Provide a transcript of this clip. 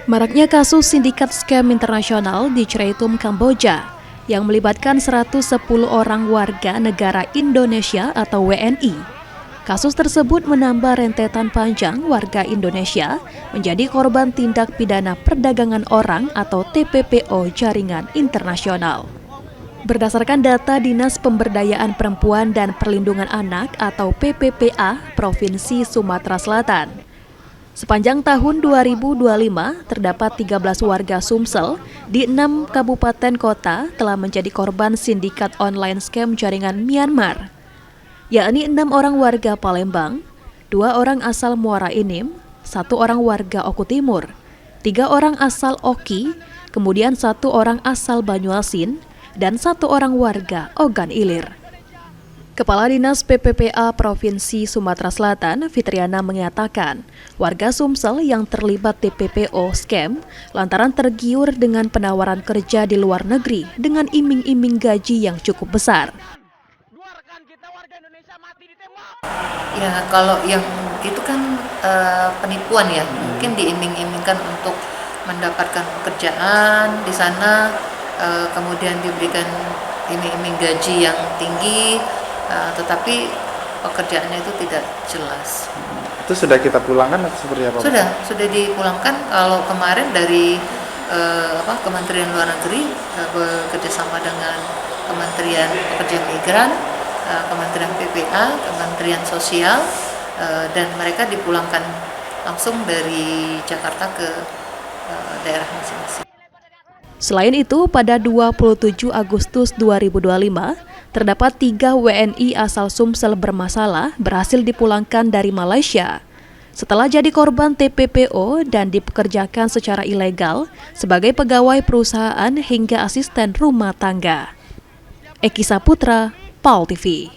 Maraknya kasus sindikat scam internasional di Ciretum, Kamboja yang melibatkan 110 orang warga negara Indonesia atau WNI. Kasus tersebut menambah rentetan panjang warga Indonesia menjadi korban tindak pidana perdagangan orang atau TPPO jaringan internasional. Berdasarkan data Dinas Pemberdayaan Perempuan dan Perlindungan Anak atau PPPA Provinsi Sumatera Selatan, sepanjang tahun 2025, terdapat 13 warga Sumsel di 6 kabupaten kota telah menjadi korban sindikat online scam jaringan Myanmar, yakni 6 orang warga Palembang, 2 orang asal Muara Enim, 1 orang warga Oku Timur, 3 orang asal Oki, kemudian 1 orang asal Banyuasin, dan 1 orang warga Ogan Ilir. Kepala Dinas PPPA Provinsi Sumatera Selatan, Fitriana, mengatakan warga Sumsel yang terlibat TPPO scam lantaran tergiur dengan penawaran kerja di luar negeri dengan iming-iming gaji yang cukup besar. Ya, kalau yang itu kan penipuan ya, mungkin diiming-imingkan untuk mendapatkan pekerjaan di sana, kemudian diberikan iming-iming gaji yang tinggi. Tetapi pekerjaannya itu tidak jelas. Itu sudah kita pulangkan atau seperti apa? Sudah dipulangkan. Kalau kemarin dari Kementerian Luar Negeri bekerjasama dengan Kementerian Pekerjaan Migran, Kementerian PPA, Kementerian Sosial, dan mereka dipulangkan langsung dari Jakarta ke daerah masing-masing. Selain itu, pada 27 Agustus 2025, terdapat 3 WNI asal Sumsel bermasalah berhasil dipulangkan dari Malaysia setelah jadi korban TPPO dan dipekerjakan secara ilegal sebagai pegawai perusahaan hingga asisten rumah tangga. Eki Saputra, PAL TV.